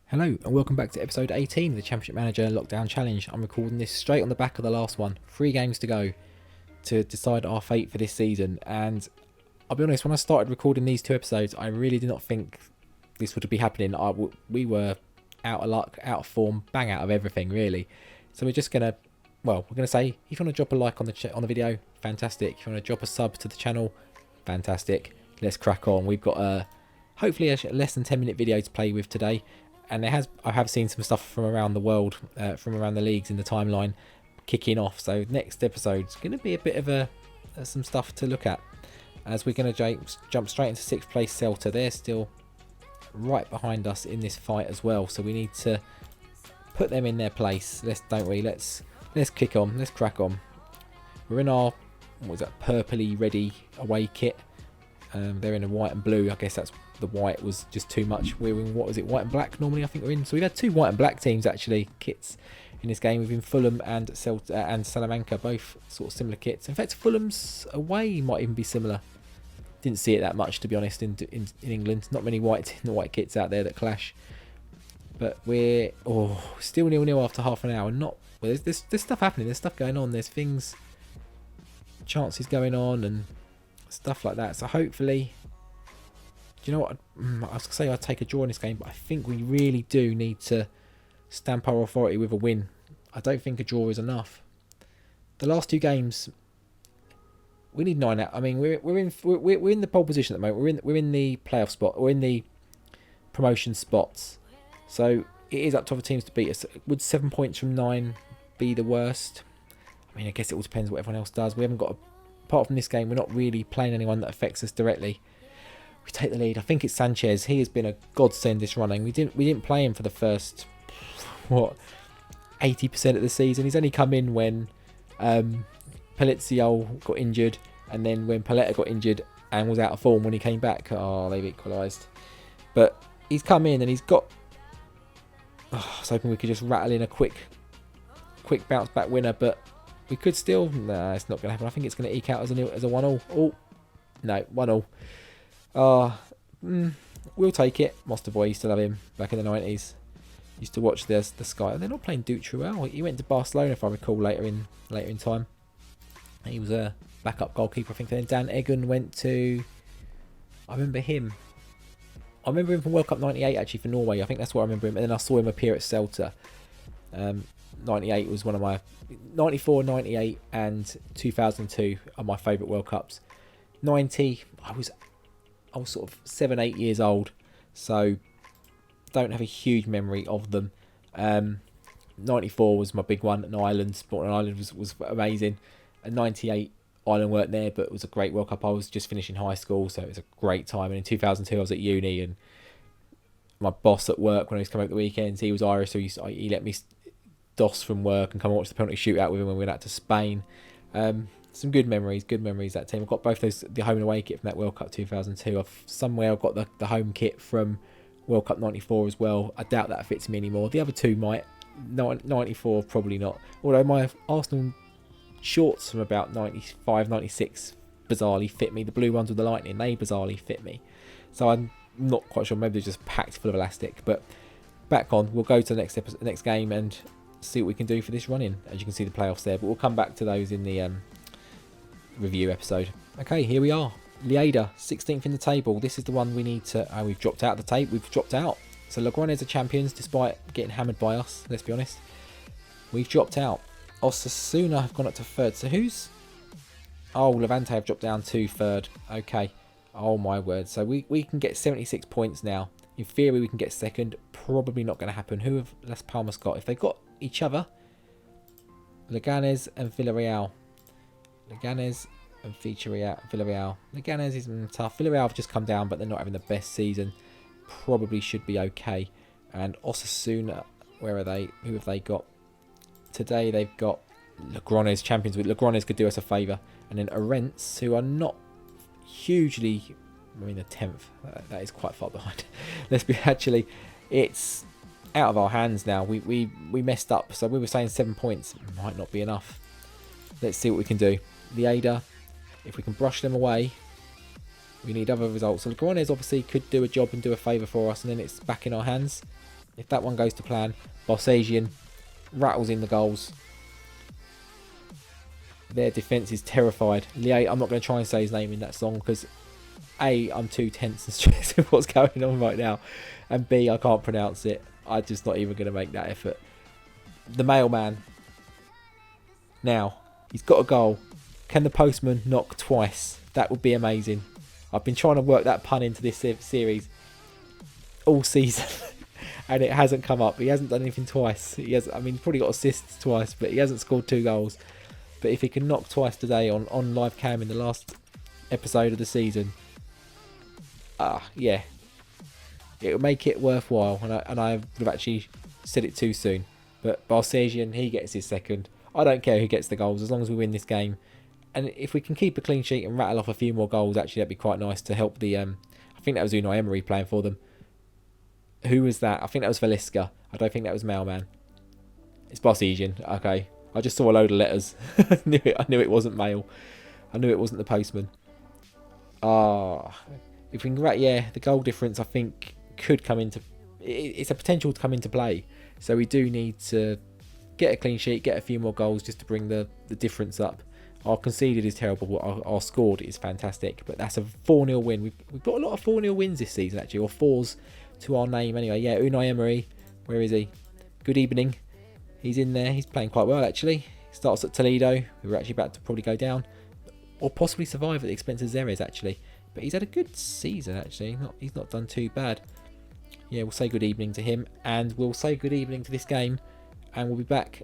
Hello and welcome back to episode 18 of the Championship Manager Lockdown Challenge. I'm recording this straight on the back of the last one. 3 games to go to decide our fate for this season, and I'll be honest, when I started recording these 2 episodes I really did not think this would be happening. We were out of luck, out of form, bang out of everything really. So we're just going to, we're going to say, if you want to drop a like on the video, fantastic. If you want to drop a sub to the channel, fantastic. Let's crack on. We've got hopefully a less than 10-minute video to play with today. And I have seen some stuff from around the world, from around the leagues in the timeline kicking off. So next episode's going to be a bit of some stuff to look at, as we're going to jump straight into 6th place Celta. They're still right behind us in this fight as well, so we need to put them in their place. Let's kick on. Let's crack on. We're in our purpley ready away kit. They're in a white and blue. I guess that's the white was just too much. We're in, white and black normally I think we're in. So we've had 2 white and black teams actually, kits in this game. We've been Fulham and Celta and Salamanca, both sort of similar kits. In fact, Fulham's away might even be similar. Didn't see it that much, to be honest, in England. Not many white kits out there that clash. But we're still 0-0 after half an hour. There's stuff happening. There's stuff going on. There's chances going on and stuff like that. So hopefully, do you know what? I was going to say I'd take a draw in this game, but I think we really do need to stamp our authority with a win. I don't think a draw is enough. The last 2 games, we need 9 out. I mean, we're in the pole position at the moment. We're in the playoff spot. We're in the promotion spots. So it is up to other teams to beat us. Would 7 points from 9 be the worst? I mean, I guess it all depends what everyone else does. We haven't got apart from this game, we're not really playing anyone that affects us directly. We take the lead. I think it's Sanchez. He has been a godsend this running. We didn't play him for the first 80% of the season. He's only come in when Palizziol got injured, and then when Paletta got injured and was out of form when he came back. Oh, they've equalised. But he's come in and he's got. I was hoping we could just rattle in a quick bounce back winner, but we could still. Nah, it's not going to happen. I think it's going to eke out as a 1-0. Oh, no, 1-0. We'll take it. Monster Boy, used to love him back in the 90s. Used to watch the Sky. They're not playing Dutruel. He went to Barcelona, if I recall, later in time. He was a backup goalkeeper, I think. Then Dan Egan went to. I remember him from World Cup '98 actually for Norway. I think that's where I remember him. And then I saw him appear at Celta. '98 was one of my 94, 98, and 2002 are my favourite World Cups. 90, I was sort of 7-8 years old, so don't have a huge memory of them. 94 was my big one, and Ireland, Sport on Ireland was amazing. And 98, Ireland weren't there, but it was a great World Cup. I was just finishing high school, so it was a great time. And in 2002, I was at uni, and my boss at work, when I used to come over the weekends, he was Irish, so he let me DOS from work and come and watch the penalty shootout with him when we went out to Spain. Some good memories that team. I've got both the home and away kit from that World Cup 2002. I've got the home kit from World Cup 94 as well. I doubt that fits me anymore. The other 2 might. 94 probably not. Although my Arsenal shorts from about 95, 96 bizarrely fit me. The blue ones with the lightning, they bizarrely fit me. So I'm not quite sure. Maybe they're just packed full of elastic. But back on. We'll go to the next game and see what we can do for this run-in. As you can see, the playoffs there. But we'll come back to those in the review episode. Okay, here we are. Lleida, 16th in the table. This is the one we need to. We've dropped out of the tape. We've dropped out. So Logroñés are champions despite getting hammered by us. Let's be honest. We've dropped out. Osasuna have gone up to 3rd. So who's? Oh, Levante have dropped down to 3rd. Okay. Oh my word. So we can get 76 points now. In theory, we can get 2nd. Probably not going to happen. Who have Las Palmas got? If they've got each other, Leganés and Villarreal. Leganés and Villarreal. Leganés is tough. Villarreal have just come down, but they're not having the best season. Probably should be okay. And Osasuna, where are they? Who have they got? Today they've got Logroñés champions. Logroñés could do us a favour. And then Orense, who are not hugely. I mean, the 10th. That is quite far behind. Let's be actually. It's out of our hands now. We messed up. So we were saying 7 points might not be enough. Let's see what we can do. Lleida, if we can brush them away, we need other results. So Logroñés obviously could do a job and do a favour for us, and then it's back in our hands. If that one goes to plan, Borsasian rattles in the goals. Their defence is terrified. Lleida, I'm not going to try and say his name in that song because A, I'm too tense and stressed with what's going on right now, and B, I can't pronounce it. I'm just not even going to make that effort. The mailman. Now, he's got a goal. Can the postman knock twice? That would be amazing. I've been trying to work that pun into this series all season, and it hasn't come up. He hasn't done anything twice. He has. I mean, he's probably got assists twice, but he hasn't scored 2 goals. But if he can knock twice today on live cam in the last episode of the season, yeah, it will make it worthwhile. And I would have actually said it too soon. But Borsasian, he gets his second. I don't care who gets the goals as long as we win this game. And if we can keep a clean sheet and rattle off a few more goals, actually that'd be quite nice to help the. I think that was Unai Emery playing for them. Who was that? I think that was Velisca. I don't think that was Mailman. It's Borsasian. Okay. I just saw a load of letters. I knew it wasn't mail. I knew it wasn't the postman. If we can, yeah, the goal difference I think could come into. It's a potential to come into play. So we do need to get a clean sheet, get a few more goals just to bring the difference up. Our conceded is terrible. Our scored is fantastic. But that's a 4-0 win. We've got a lot of 4-0 wins this season actually, or 4s to our name anyway. Yeah, Unai Emery. Where is he? Good evening. He's in there. He's playing quite well, actually. Starts at Toledo. We were actually about to probably go down. Or possibly survive at the expense of Xerez, actually. But he's had a good season, actually. He's not done too bad. Yeah, we'll say good evening to him. And we'll say good evening to this game. And we'll be back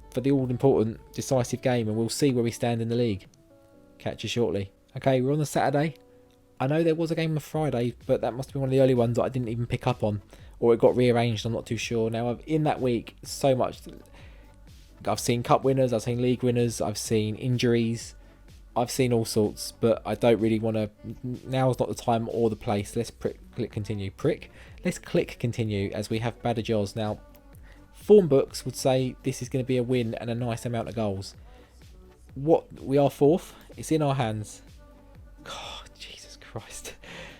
for the all-important decisive game. And we'll see where we stand in the league. Catch you shortly. Okay, we're on the Saturday. I know there was a game on Friday, but that must have been one of the early ones that I didn't even pick up on. Or it got rearranged, I'm not too sure. Now, in that week, so much. I've seen cup winners, I've seen league winners, I've seen injuries. I've seen all sorts, but I don't really want to. Now's not the time or the place. Let's click continue. Let's click continue as we have Badajoz. Now, form books would say this is going to be a win and a nice amount of goals. We are 4th. It's in our hands. God, Jesus Christ.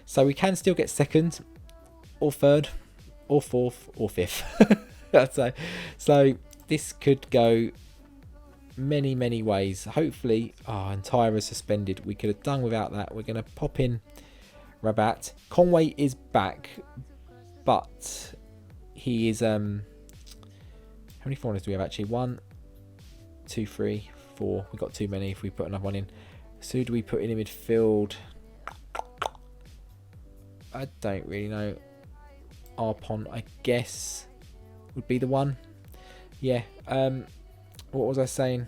So we can still get 2nd or 3rd. Or 4th or 5th. So this could go many ways. Hopefully, and Tyra's suspended. We could have done without that. We're going to pop in Rabat. Conway is back, but he is. How many foreigners do we have actually? 1, 2, 3, 4. We got too many if we put another one in. So who do we put in midfield? I don't really know. Arpon, I guess, would be the one. Yeah. What was I saying?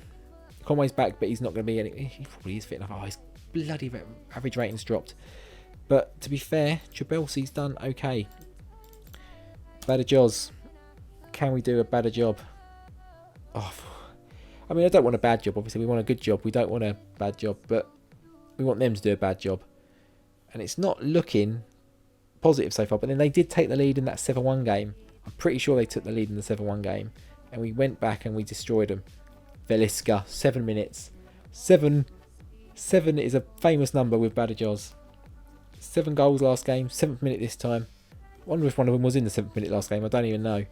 Conway's back, but he's not going to be any. He probably is fit enough. Oh, his bloody average rating's dropped. But to be fair, Trabelsi's done okay. Badajoz. Can we do a better job? Oh, I mean, I don't want a bad job. Obviously, we want a good job. We don't want a bad job, but we want them to do a bad job. And it's not looking positive so far, but then they did take the lead in that 7-1 game. I'm pretty sure they took the lead in the 7-1 game, and we went back and we destroyed them. Velisca, 7 minutes. 7 is a famous number with Badajoz. 7 goals last game, 7th minute this time. Wonder if one of them was in the 7th minute last game. I don't even know.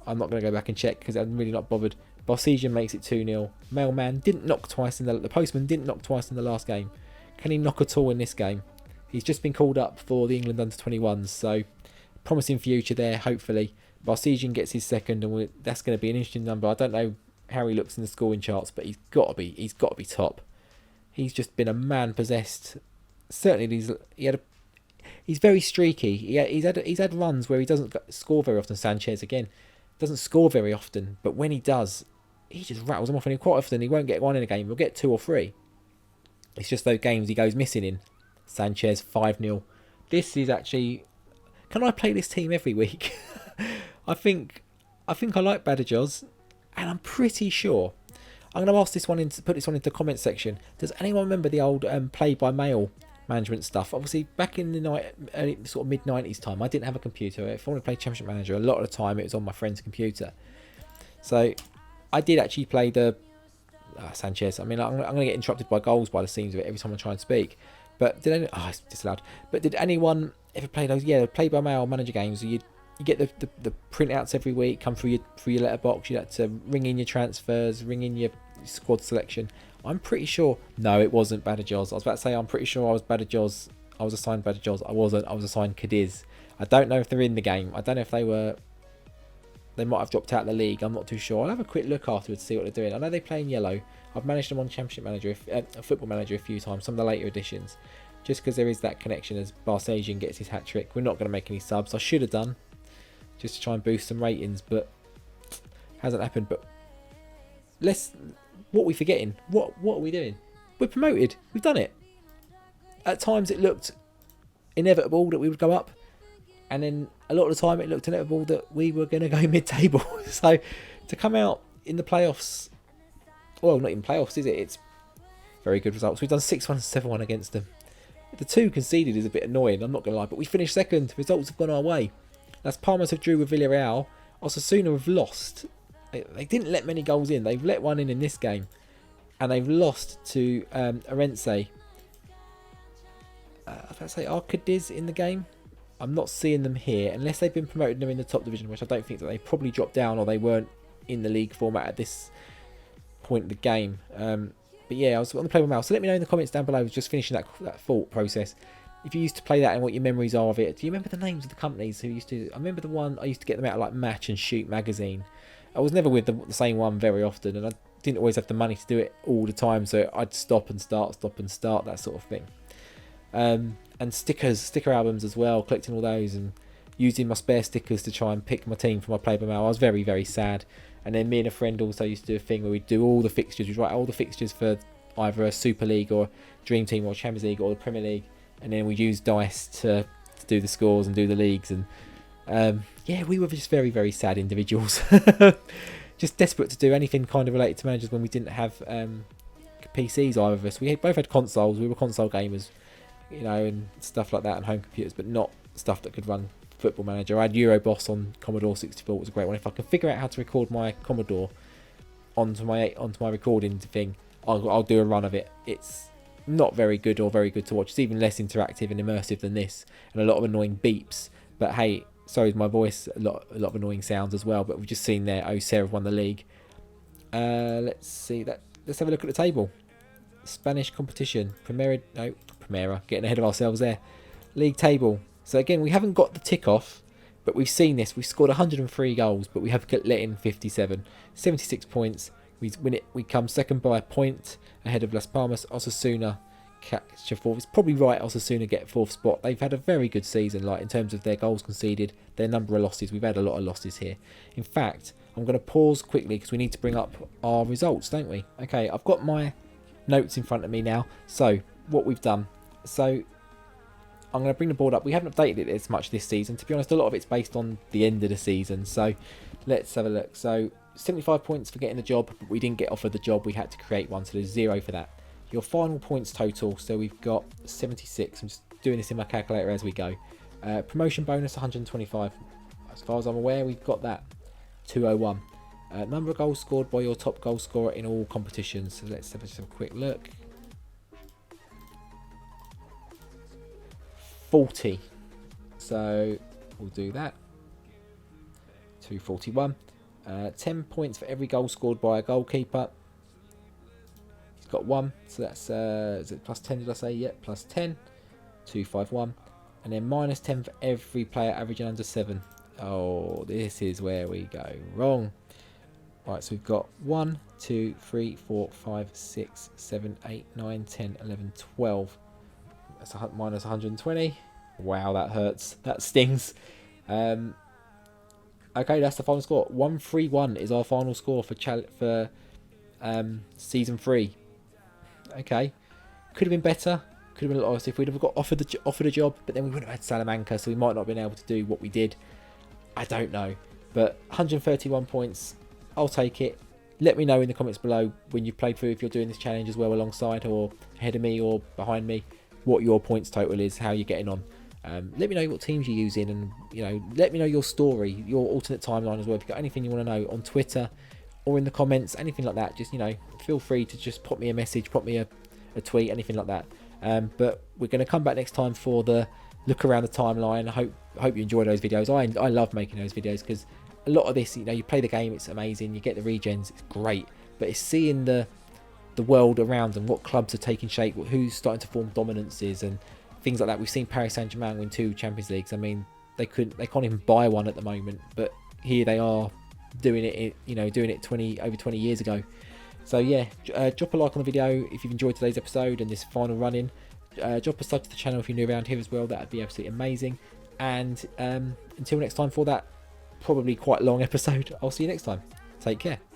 I'm not going to go back and check because I'm really not bothered. Borsasian makes it 2-0. Mailman didn't knock twice in the postman didn't knock twice in the last game. Can he knock at all in this game? He's just been called up for the England under-21s, so promising future there, hopefully. Borsasian gets his 2nd, and that's going to be an interesting number. I don't know how he looks in the scoring charts, but he's got to be top. He's just been a man possessed. Certainly, he's very streaky. He's had runs where he doesn't score very often. Sanchez again doesn't score very often, but when he does, he just rattles them off, and quite often he won't get one in a game. He'll get 2 or 3. It's just those games he goes missing in. Sanchez 5-0. This is actually. Can I play this team every week? I think I like Badajoz, and I'm pretty sure. I'm going to ask put this one into the comment section. Does anyone remember the old play by mail management stuff? Obviously, back in the early, sort of mid-90s time, I didn't have a computer. If I wanted to play Championship Manager, a lot of the time it was on my friend's computer. So I did actually play the Sanchez. I mean, I'm going to get interrupted by goals by the seams of it every time I try and speak. But it's disallowed. But did anyone ever play those? Yeah, play by mail manager games. you get the printouts every week come through your letterbox. You had to ring in your transfers, ring in your squad selection. I'm pretty sure. No, it wasn't Badajoz. I was about to say I'm pretty sure I was Badajoz. I was assigned Badajoz. I wasn't. I was assigned Cadiz. I don't know if they're in the game. I don't know if they were. They might have dropped out of the league. I'm not too sure. I'll have a quick look afterwards to see what they're doing. I know they play in yellow. I've managed them on Championship Manager, Football Manager a few times. Some of the later editions, just because there is that connection as Barsasian gets his hat trick. We're not going to make any subs. I should have done, just to try and boost some ratings, but hasn't happened. But what are we forgetting? What are we doing? We're promoted. We've done it. At times it looked inevitable that we would go up, and then a lot of the time it looked inevitable that we were going to go mid-table. So to come out in the playoffs, well, not even playoffs, is it? It's very good results. We've done 6-1 and 7-1 against them. The 2 conceded is a bit annoying, I'm not going to lie, but we finished second. Results have gone our way. That's Palmas have drew with Villarreal. Osasuna have lost. They didn't let many goals in. They've let one in this game. And they've lost to Orense. I was about to say, are Cadiz in the game? I'm not seeing them here. Unless they've been promoted and they're in the top division, which I don't think that they probably dropped down or they weren't in the league format at this point of the game. But yeah, I was on the Play with Mouse. So let me know in the comments down below, just finishing that thought process. If you used to play that and what your memories are of it. Do you remember the names of the companies who used to... I remember the one, I used to get them out of like Match and Shoot magazine. I was never with the same one very often, and I didn't always have the money to do it all the time, so I'd stop and start, that sort of thing. And sticker albums as well, collecting all those and using my spare stickers to try and pick my team for my Play by Mail. I was very, very sad. And then me and a friend also used to do a thing where we'd do all the fixtures. We'd write all the fixtures for either a Super League or Dream Team or Champions League or the Premier League. And then we'd use dice to do the scores and do the leagues. And yeah, we were just very, very sad individuals. Just desperate to do anything kind of related to managers when we didn't have PCs, either of us. We both had consoles. We were console gamers, you know, and stuff like that, and home computers, but not stuff that could run Football Manager. I had Euroboss on Commodore 64. It was a great one. If I can figure out how to record my Commodore onto my recording thing, I'll do a run of it. It's not very good or very good to watch. It's even less interactive and immersive than this, and a lot of annoying beeps. But hey, so is my voice. A lot of annoying sounds as well. But we've just seen there, Sarah won the league. Let's see that. Let's have a look at the table. Spanish competition, Primera, getting ahead of ourselves there. League table. So again, we haven't got the tick off, but we've seen this. We've scored 103 goals, but we have let in 57, 76 points. We win it. We come second by a point ahead of Las Palmas. Osasuna catch a fourth. It's probably right Osasuna get fourth spot. They've had a very good season, like in terms of their goals conceded, their number of losses. We've had a lot of losses here. In fact, I'm going to pause quickly because we need to bring up our results, don't we? Okay, I've got my notes in front of me now. So what we've done. So I'm going to bring the board up. We haven't updated it as much this season. To be honest, a lot of it's based on the end of the season. So let's have a look. So 75 points for getting the job, but we didn't get offered the job. We had to create one, so there's 0 for that. Your final points total. So we've got 76. I'm just doing this in my calculator as we go. Promotion bonus 125. As far as I'm aware, we've got that. 201. Number of goals scored by your top goal scorer in all competitions. So let's have a quick look. 40. So we'll do that. 241. 10 points for every goal scored by a goalkeeper. He's got 1. So that's is it plus 10? Did I say? Yeah, plus 10. 251. And then minus 10 for every player averaging under 7. Oh, this is where we go wrong. Right, so we've got 1, 2, 3, 4, 5, 6, 7, 8, 9, 10, 11, 12. That's minus 120. Wow, that hurts. That stings. Okay, that's the final score. 131 is our final score for season 3. Okay, could have been better. Could have been a lot worse if we'd have got offered a job, but then we wouldn't have had Salamanca, so we might not have been able to do what we did. I don't know, but 131 points. I'll take it. Let me know in the comments below when you've played through, if you're doing this challenge as well alongside or ahead of me or behind me, what your points total is, how you're getting on. Let me know what teams you're using, and let me know your story, your alternate timeline as well. If you've got anything you want to know on Twitter or in the comments, anything like that, just feel free to just pop me a message, pop me a tweet, anything like that. But we're going to come back next time for the look around the timeline. I hope you enjoy those videos. I love making those videos because a lot of this, you know, you play the game, it's amazing, you get the regens, it's great, but it's seeing the world around and what clubs are taking shape, who's starting to form dominances and things like that. We've seen Paris Saint-Germain win 2 Champions Leagues. I mean, they can't even buy one at the moment, but here they are doing it, you know, doing it over 20 years ago. So yeah, drop a like on the video if you've enjoyed today's episode and this final run-in. Drop a sub to the channel if you're new around here as well, that'd be absolutely amazing. And until next time for that probably quite long episode, I'll see you next time. Take care.